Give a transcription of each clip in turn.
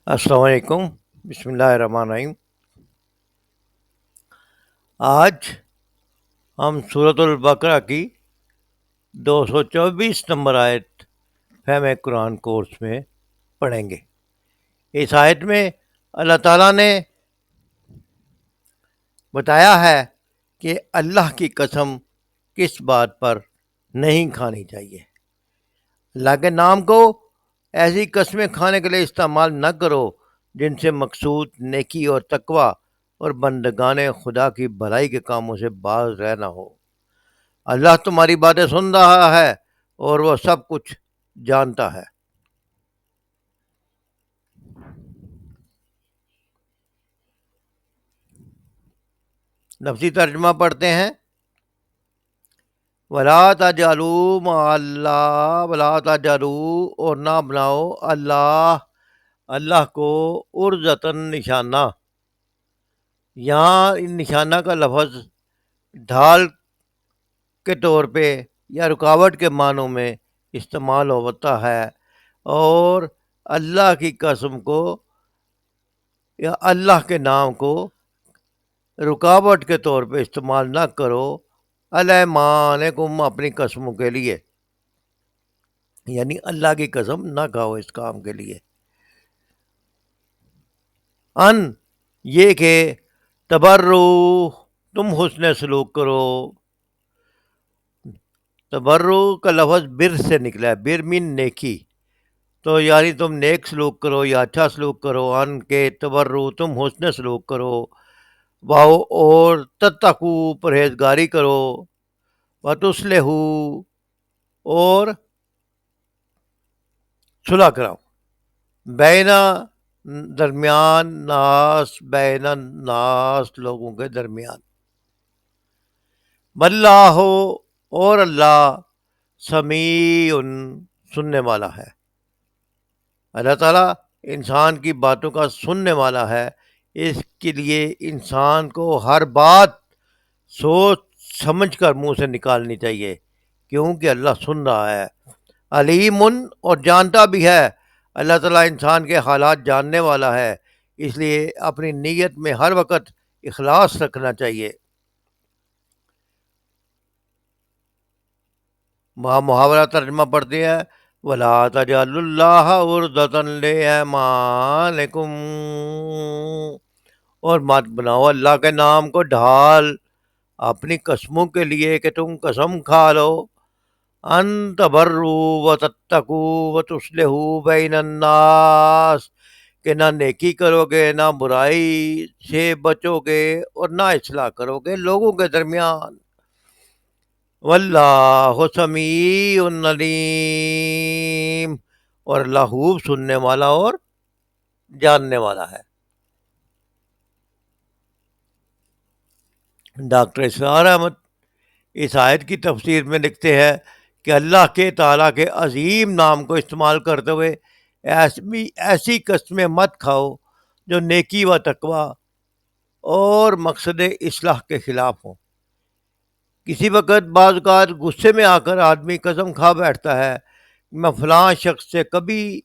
السلام علیکم۔ بسم اللہ الرحمن الرحیم۔ آج ہم سورۃ البقرہ کی 224 نمبر آیت فہم قرآن کورس میں پڑھیں گے۔ اس آیت میں اللہ تعالیٰ نے بتایا ہے کہ اللہ کی قسم کس بات پر نہیں کھانی چاہیے۔ اللہ کے نام کو ایسی قسمیں کھانے کے لیے استعمال نہ کرو جن سے مقصود نیکی اور تقوی اور بندگان خدا کی بھلائی کے کاموں سے باز رہنا ہو۔ اللہ تمہاری باتیں سن رہا ہے اور وہ سب کچھ جانتا ہے۔ لفظی ترجمہ پڑھتے ہیں۔ وَلَا تَجْعَلُوا مَعَ اللَّهِ وَلَا تَجْعَلُوا اور نہ بناؤ اللہ کو عرضۃً نشانہ۔ یہاں نشانہ کا لفظ ڈھال کے طور پہ یا رکاوٹ کے معنوں میں استعمال ہوتا ہے، اور اللہ کی قسم کو یا اللہ کے نام کو رکاوٹ کے طور پہ استعمال نہ کرو علیمانکم اپنی قسموں کے لیے، یعنی اللہ کی قسم نہ کھاؤ اس کام کے لیے۔ ان یہ کہ تبرو تم حسن سلوک کرو۔ تبرو کا لفظ بر سے نکلا ہے، بر مین نیکی، تو یعنی تم نیک سلوک کرو یا اچھا سلوک کرو۔ ان کے تبرو تم حسن سلوک کرو، واؤ اور تتقو پرہیزگاری کرو، وتصلحو اور صلح کراؤ، بین الناس لوگوں کے درمیان۔ واللہ اور اللہ سمیع سننے والا ہے۔ اللہ تعالیٰ انسان کی باتوں کا سننے والا ہے، اس کے لیے انسان کو ہر بات سوچ سمجھ کر منہ سے نکالنی چاہیے، کیونکہ اللہ سن رہا ہے۔ علیم اور جانتا بھی ہے۔ اللہ تعالیٰ انسان کے حالات جاننے والا ہے، اس لیے اپنی نیت میں ہر وقت اخلاص رکھنا چاہیے۔ محاورہ ترجمہ پڑھتے ہیں۔ وَلَا تَجْعَلُوا اللَّهَ عُرْضَةً لِأَيْمَانِكُمْ اور مت بناؤ اللہ کے نام کو ڈھال اپنی قسموں کے لیے کہ تم قسم کھا لو۔ ان تبروا وتتقوا وتصلحوا بین الناس کہ نہ نیکی کرو گے، نہ برائی سے بچو گے اور نہ اصلاح کرو گے لوگوں کے درمیان۔ واللہ سمیع علیم اور اللہ خوب سننے والا اور جاننے والا ہے۔ ڈاکٹر اسرار احمد اس آیت کی تفسیر میں لکھتے ہیں کہ اللہ کے تعالیٰ کے عظیم نام کو استعمال کرتے ہوئے ایسی قسمیں مت کھاؤ جو نیکی و تقوی اور مقصد اصلاح کے خلاف ہوں۔ کسی وقت بعض اوقات غصے میں آ کر آدمی قسم کھا بیٹھتا ہے، میں فلاں شخص سے کبھی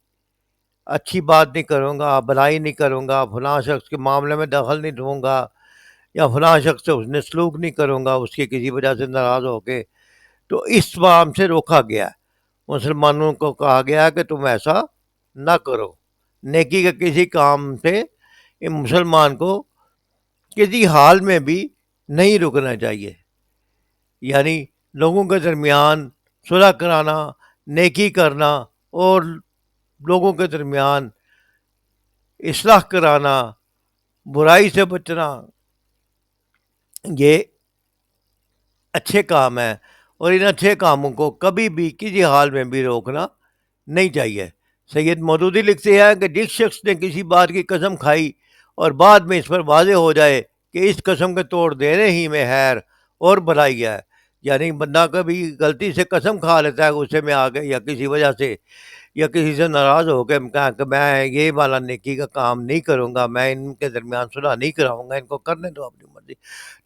اچھی بات نہیں کروں گا، بھلائی نہیں کروں گا، فلاں شخص کے معاملے میں دخل نہیں دوں گا، یا فلاں شخص سے حسن سلوک نہیں کروں گا اس کی کسی وجہ سے ناراض ہو کے۔ تو اس کام سے روکا گیا ہے، مسلمانوں کو کہا گیا کہ تم ایسا نہ کرو۔ نیکی کے کسی کام سے مسلمان کو کسی حال میں بھی نہیں رکنا چاہیے، یعنی لوگوں کے درمیان صلح کرانا، نیکی کرنا اور لوگوں کے درمیان اصلاح کرانا، برائی سے بچنا، یہ اچھے کام ہیں، اور ان اچھے کاموں کو کبھی بھی کسی حال میں بھی روکنا نہیں چاہیے۔ سید مودودی لکھتے ہیں کہ جس شخص نے کسی بات کی قسم کھائی اور بعد میں اس پر واضح ہو جائے کہ اس قسم کے توڑ دینے ہی میں خیر اور بھلائی ہے، یعنی بندہ کبھی غلطی سے قسم کھا لیتا ہے غصے میں آ کے یا کسی وجہ سے، یا کسی سے ناراض ہو کے کہا کہ میں یہ والا نیکی کا کام نہیں کروں گا، میں ان کے درمیان صلح نہیں کراؤں گا، ان کو کرنے دو اپنی مرضی،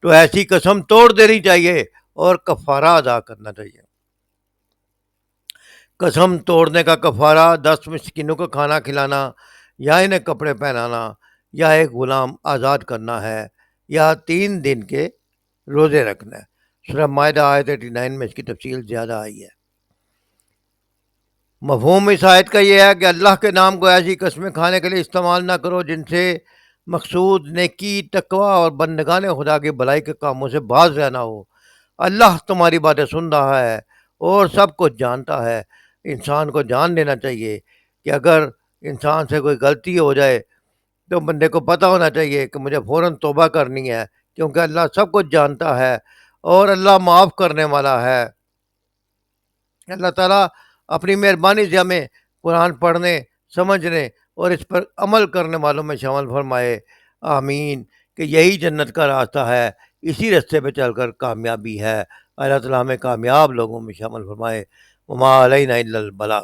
تو ایسی قسم توڑ دینی چاہیے اور کفارہ ادا کرنا چاہیے۔ قسم توڑنے کا کفارہ 10 مسکینوں کو کھانا کھلانا، یا انہیں کپڑے پہنانا یا ایک غلام آزاد کرنا ہے یا 3 دن کے روزے رکھنا ہے۔ سورہ مائدہ آیت 89 میں اس کی تفصیل زیادہ آئی ہے۔ مفہوم اس آیت کا یہ ہے کہ اللہ کے نام کو ایسی قسمیں کھانے کے لیے استعمال نہ کرو جن سے مقصود نیکی، تقوی اور بندگان خدا کی بھلائی کے کاموں سے باز رہنا ہو۔ اللہ تمہاری باتیں سن رہا ہے اور سب کچھ جانتا ہے۔ انسان کو جان لینا چاہیے کہ اگر انسان سے کوئی غلطی ہو جائے تو بندے کو پتہ ہونا چاہیے کہ مجھے فوراً توبہ کرنی ہے، کیونکہ اللہ سب کچھ جانتا ہے اور اللہ معاف کرنے والا ہے۔ اللہ تعالیٰ اپنی مہربانی سے ہمیں قرآن پڑھنے، سمجھنے اور اس پر عمل کرنے والوں میں شامل فرمائے۔ آمین۔ کہ یہی جنت کا راستہ ہے، اسی راستے پہ چل کر کامیابی ہے۔ اللہ تعالیٰ ہمیں کامیاب لوگوں میں شامل فرمائے۔ وما علینا الا البلاغ۔